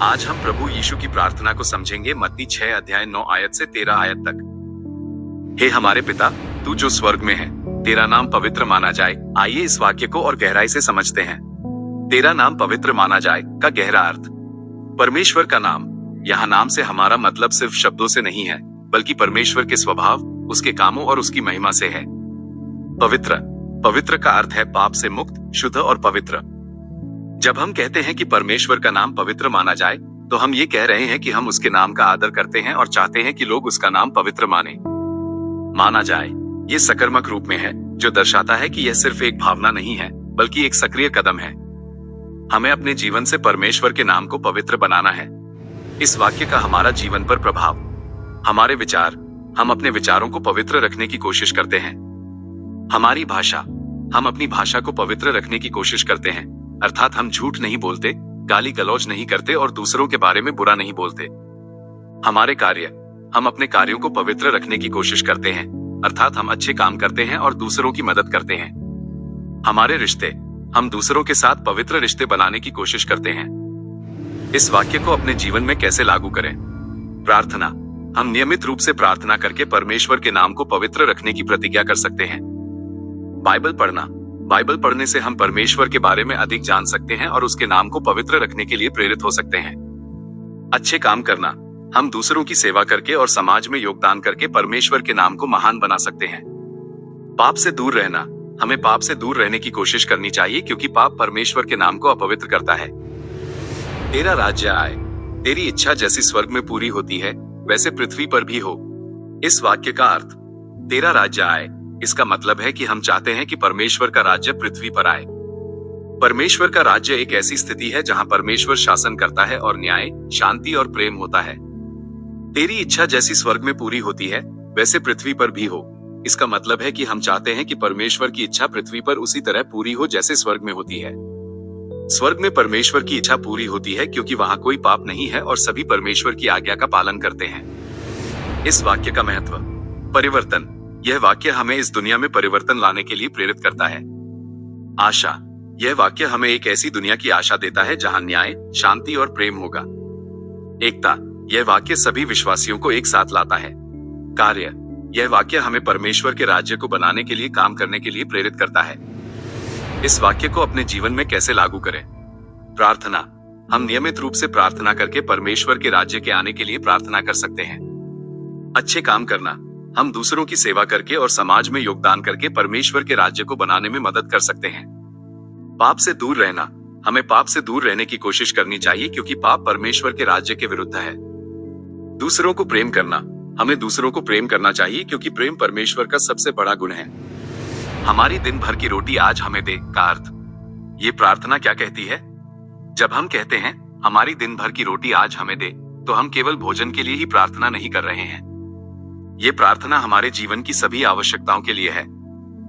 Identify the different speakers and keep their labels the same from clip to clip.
Speaker 1: आज हम प्रभु यीशु की प्रार्थना को समझेंगे। मत्ती 6 अध्याय 9 आयत से 13 आयत तक। हे हमारे पिता, तू जो स्वर्ग में है, तेरा नाम पवित्र माना जाए। आइए इस वाक्य को और गहराई से समझते हैं। तेरा नाम पवित्र माना जाए का गहरा अर्थ। परमेश्वर का नाम। यहाँ नाम से हमारा मतलब सिर्फ शब्दों से नहीं है, बल्कि परमेश्वर के स्वभाव, उसके कामों और उसकी महिमा से है। पवित्र। पवित्र का अर्थ है पाप से मुक्त, शुद्ध और पवित्र। जब हम कहते हैं कि परमेश्वर का नाम पवित्र माना जाए, तो हम ये कह रहे हैं कि हम उसके नाम का आदर करते हैं और चाहते हैं कि लोग उसका नाम पवित्र माना जाए। ये सकारात्मक रूप में है, जो दर्शाता है कि यह सिर्फ एक भावना नहीं है, बल्कि एक सक्रिय कदम है। हमें अपने जीवन से परमेश्वर के नाम को पवित्र बनाना है। इस वाक्य का हमारा जीवन पर प्रभाव। हमारे विचार। हम अपने विचारों को पवित्र रखने की कोशिश करते हैं। हमारी भाषा। हम अपनी भाषा को पवित्र रखने की कोशिश करते हैं, अर्थात हम झूठ नहीं बोलते, गाली गलौज नहीं करते और दूसरों के बारे में बुरा नहीं बोलते। हमारे कार्य। हम अपने कार्यों को पवित्र रखने की कोशिश करते हैं, अर्थात हम अच्छे काम करते हैं और दूसरों की मदद करते हैं। हमारे रिश्ते। हम दूसरों के साथ पवित्र रिश्ते बनाने की कोशिश करते हैं। इस वाक्य को अपने जीवन में कैसे लागू करें? प्रार्थना। हम नियमित रूप से प्रार्थना करके परमेश्वर के नाम को पवित्र रखने की प्रतिज्ञा कर सकते हैं। बाइबल पढ़ना। बाइबल पढ़ने से हम परमेश्वर के बारे में अधिक जान सकते हैं और उसके नाम को पवित्र रखने के लिए प्रेरित हो सकते हैं। अच्छे काम करना। हम दूसरों की सेवा करके और समाज में योगदान करके परमेश्वर के नाम को महान बना सकते हैं। पाप से दूर रहना। हमें पाप से दूर रहने की कोशिश करनी चाहिए, क्योंकि पाप परमेश्वर के नाम को अपवित्र करता है। तेरा राज्य आए। तेरी इच्छा जैसी स्वर्ग में पूरी होती है, वैसे पृथ्वी पर भी हो। इस वाक्य का अर्थ। तेरा राज्य आए, इसका मतलब है कि हम चाहते हैं कि परमेश्वर का राज्य पृथ्वी पर आए। परमेश्वर का राज्य एक ऐसी स्थिति है जहां परमेश्वर शासन करता है और न्याय, शांति और प्रेम होता है। तेरी इच्छा जैसी स्वर्ग में पूरी होती है, वैसे पृथ्वी पर भी हो। इसका मतलब है कि हम चाहते हैं कि परमेश्वर की इच्छा पृथ्वी पर उसी तरह पूरी हो जैसे स्वर्ग में होती है। स्वर्ग में परमेश्वर की इच्छा पूरी होती है क्योंकि वहां कोई पाप नहीं है और सभी परमेश्वर की आज्ञा का पालन करते हैं। इस वाक्य का महत्व। परिवर्तन। यह वाक्य हमें इस दुनिया में परिवर्तन लाने के लिए प्रेरित करता है। आशा। यह वाक्य हमें एक ऐसी दुनिया की आशा देता है जहां न्याय, शांति और प्रेम होगा। एकता। यह वाक्य सभी विश्वासियों को एक साथ लाता है। कार्य। यह वाक्य हमें परमेश्वर के राज्य को बनाने के लिए काम करने के लिए प्रेरित करता है। इस वाक्य को अपने जीवन में कैसे लागू करें? प्रार्थना। हम नियमित रूप से प्रार्थना करके परमेश्वर के राज्य के आने के लिए प्रार्थना कर सकते हैं। अच्छे काम करना। हम दूसरों की सेवा करके और समाज में योगदान करके परमेश्वर के राज्य को बनाने में मदद कर सकते हैं। पाप से दूर रहना। हमें पाप से दूर रहने की कोशिश करनी चाहिए, क्योंकि पाप परमेश्वर के राज्य के विरुद्ध है। दूसरों को प्रेम करना। हमें दूसरों को प्रेम करना चाहिए, क्योंकि प्रेम परमेश्वर का सबसे बड़ा गुण है। हमारी दिन भर की रोटी आज हमें दे का अर्थ। ये प्रार्थना क्या कहती है? जब हम कहते हैं हमारी दिन भर की रोटी आज हमें दे, तो हम केवल भोजन के लिए ही प्रार्थना नहीं कर रहे हैं। ये प्रार्थना हमारे जीवन की सभी आवश्यकताओं के लिए है।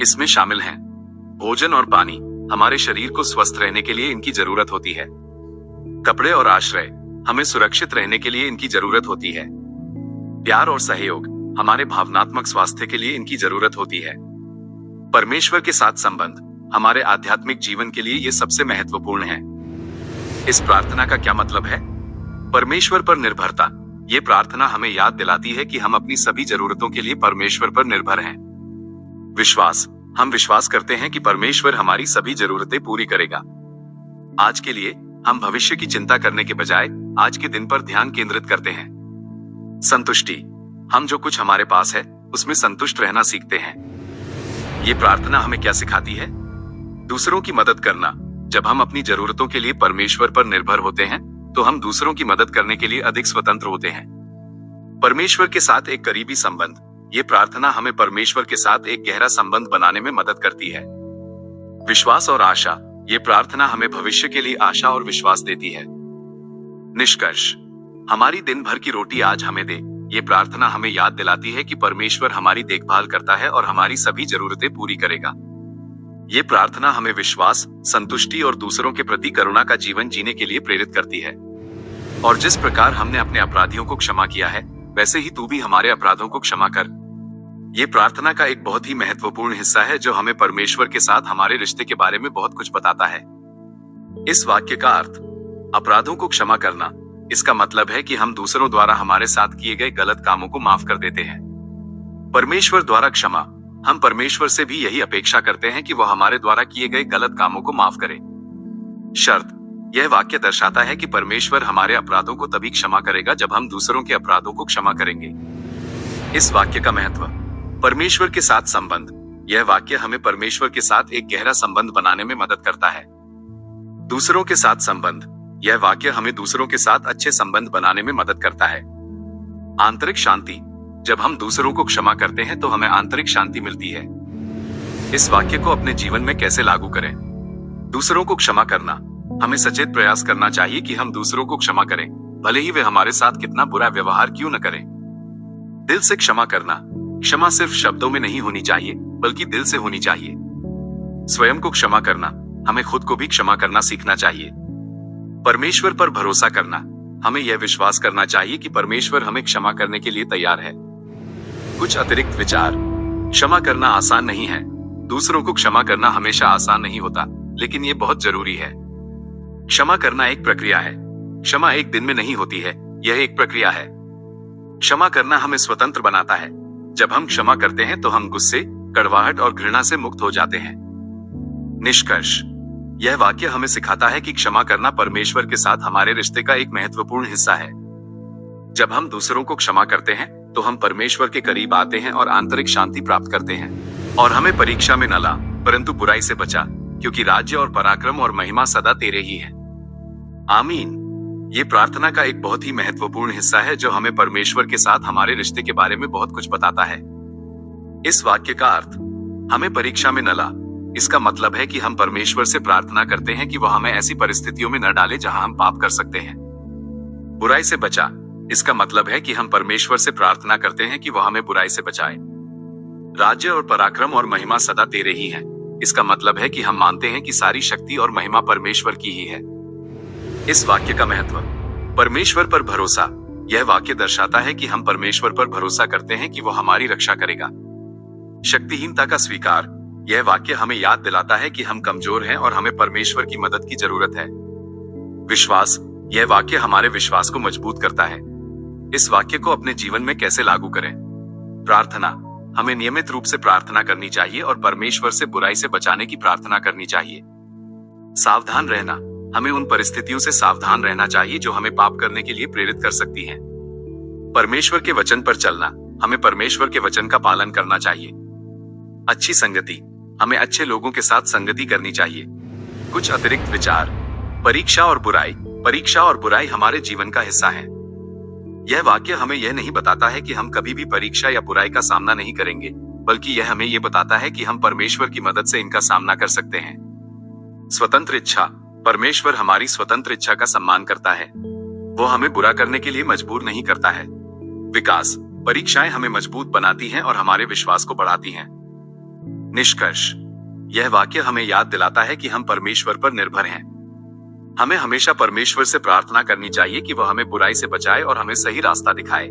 Speaker 1: इसमें शामिल हैं भोजन और पानी। हमारे शरीर को स्वस्थ रहने के लिए इनकी जरूरत होती है। कपड़े और आश्रय। हमें सुरक्षित रहने के लिए इनकी जरूरत होती है। प्यार और सहयोग। हमारे भावनात्मक स्वास्थ्य के लिए इनकी जरूरत होती है। परमेश्वर के साथ संबंध। हमारे आध्यात्मिक जीवन के लिए ये सबसे महत्वपूर्ण है। इस प्रार्थना का क्या मतलब है? परमेश्वर पर निर्भरता। ये प्रार्थना हमें याद दिलाती है कि हम अपनी सभी जरूरतों के लिए परमेश्वर पर निर्भर हैं। विश्वास। हम विश्वास करते हैं कि परमेश्वर हमारी सभी जरूरतें पूरी करेगा। आज के लिए हम भविष्य की चिंता करने के बजाय आज के दिन पर ध्यान केंद्रित करते हैं। संतुष्टि। हम जो कुछ हमारे पास है उसमें संतुष्ट रहना सीखते हैं। ये प्रार्थना हमें क्या सिखाती है? दूसरों की मदद करना। जब हम अपनी जरूरतों के लिए परमेश्वर पर निर्भर होते हैं, तो हम दूसरों की मदद करने के लिए अधिक स्वतंत्र होते हैं। परमेश्वर के साथ एक करीबी संबंध। ये प्रार्थना हमें परमेश्वर के साथ एक गहरा संबंध बनाने में मदद करती है। विश्वास और आशा। ये प्रार्थना हमें भविष्य के लिए आशा और विश्वास देती है। निष्कर्ष। हमारी दिन भर की रोटी आज हमें दे। ये प्रार्थना हमें याद दिलाती है कि परमेश्वर हमारी देखभाल करता है और हमारी सभी जरूरतें पूरी करेगा। ये प्रार्थना हमें विश्वास, संतुष्टि और दूसरों के प्रति करुणा का जीवन जीने के लिए प्रेरित करती है। और जिस प्रकार हमने अपने अपराधियों को क्षमा किया है, वैसे ही तू भी हमारे अपराधों को क्षमा कर। ये प्रार्थना का एक बहुत ही महत्वपूर्ण हिस्सा है, जो हमें परमेश्वर के साथ हमारे रिश्ते के बारे में बहुत कुछ बताता है। इस वाक्य का अर्थ। अपराधों को क्षमा करना। इसका मतलब है कि हम दूसरों द्वारा हमारे साथ किए गए गलत कामों को माफ कर देते हैं। परमेश्वर द्वारा क्षमा, हम परमेश्वर से भी यही अपेक्षा करते हैं कि वह हमारे द्वारा किए गए गलत कामों को माफ करे। शर्त, यह वाक्य दर्शाता है कि परमेश्वर हमारे अपराधों को तभी क्षमा करेगा जब हम दूसरों के अपराधों को क्षमा करेंगे। इस वाक्य का महत्व, परमेश्वर के साथ संबंध। यह वाक्य हमें परमेश्वर के साथ एक गहरा संबंध बनाने में मदद करता है। दूसरों के साथ संबंध, यह वाक्य हमें दूसरों के साथ अच्छे संबंध बनाने में मदद करता है। आंतरिक शांति, जब हम दूसरों को क्षमा करते हैं तो हमें आंतरिक शांति मिलती है। इस वाक्य को अपने जीवन में कैसे लागू करें? दूसरों को क्षमा करना, हमें सचेत प्रयास करना चाहिए कि हम दूसरों को क्षमा करें, भले ही वे हमारे साथ कितना बुरा व्यवहार क्यों न करें। दिल से क्षमा करना, क्षमा सिर्फ शब्दों में नहीं होनी चाहिए बल्कि दिल से होनी चाहिए। स्वयं को क्षमा करना, हमें खुद को भी क्षमा करना सीखना चाहिए। परमेश्वर पर भरोसा करना, हमें यह विश्वास करना चाहिए कि परमेश्वर हमें क्षमा करने के लिए तैयार है। कुछ अतिरिक्त विचार, क्षमा करना आसान नहीं है। दूसरों को क्षमा करना हमेशा आसान नहीं होता, लेकिन यह बहुत जरूरी है। क्षमा करना एक प्रक्रिया है। क्षमा एक दिन में नहीं होती है, यह एक प्रक्रिया है। क्षमा करना हमें स्वतंत्र बनाता है। जब हम क्षमा करते हैं तो हम गुस्से, कड़वाहट और घृणा से मुक्त हो जाते हैं। निष्कर्ष, यह वाक्य हमें सिखाता है कि क्षमा करना परमेश्वर के साथ हमारे रिश्ते का एक महत्वपूर्ण हिस्सा है। जब हम दूसरों को क्षमा करते हैं तो हम परमेश्वर के करीब आते हैं और आंतरिक शांति प्राप्त करते हैं। और हमें परीक्षा में न ला, परंतु बुराई से बचा, क्योंकि राज्य और पराक्रम और महिमा सदा तेरे ही है। आमीन। ये प्रार्थना का एक बहुत ही महत्वपूर्ण हिस्सा है जो हमें परमेश्वर के साथ हमारे रिश्ते के बारे में बहुत कुछ बताता है। इस वाक्य का अर्थ, हमें परीक्षा में न ला, इसका मतलब है कि हम परमेश्वर से प्रार्थना करते हैं कि वह हमें ऐसी परिस्थितियों में न डाले जहां हम पाप कर सकते हैं। बुराई से बचा, इसका मतलब है कि हम परमेश्वर से प्रार्थना करते हैं कि वह हमें बुराई से बचाए। राज्य और पराक्रम और महिमा सदा तेरे ही हैं, इसका मतलब है कि हम मानते हैं कि सारी शक्ति और महिमा परमेश्वर की ही है। इस वाक्य का महत्व, परमेश्वर पर भरोसा। यह वाक्य दर्शाता है कि हम परमेश्वर पर भरोसा करते हैं कि वह हमारी रक्षा करेगा। शक्तिहीनता का स्वीकार, यह वाक्य हमें याद दिलाता है कि हम कमजोर हैं और हमें परमेश्वर की मदद की जरूरत है। विश्वास, यह वाक्य हमारे विश्वास को मजबूत करता है। इस वाक्य को अपने जीवन में कैसे लागू करें? प्रार्थना, हमें नियमित रूप से प्रार्थना करनी चाहिए और परमेश्वर से बुराई से बचाने की प्रार्थना करनी चाहिए। सावधान रहना, हमें उन परिस्थितियों से सावधान रहना चाहिए जो हमें पाप करने के लिए प्रेरित कर सकती हैं। परमेश्वर के वचन पर चलना, हमें परमेश्वर के वचन का पालन करना चाहिए। अच्छी संगति, हमें अच्छे लोगों के साथ संगति करनी चाहिए। कुछ अतिरिक्त विचार, परीक्षा और बुराई हमारे जीवन का हिस्सा है। यह वाक्य हमें यह नहीं बताता है कि हम कभी भी परीक्षा या बुराई का सामना नहीं करेंगे, बल्कि यह हमें यह बताता है कि हम परमेश्वर की मदद से इनका सामना कर सकते हैं। स्वतंत्र इच्छा, परमेश्वर हमारी स्वतंत्र इच्छा का सम्मान करता है। वो हमें बुरा करने के लिए मजबूर नहीं करता है। विकास, परीक्षाएं हमें मजबूत बनाती हैं और हमारे विश्वास को बढ़ाती हैं। निष्कर्ष, यह वाक्य हमें याद दिलाता है कि हम परमेश्वर पर निर्भर हैं। हमें हमेशा परमेश्वर से प्रार्थना करनी चाहिए कि वह हमें बुराई से बचाए और हमें सही रास्ता दिखाए।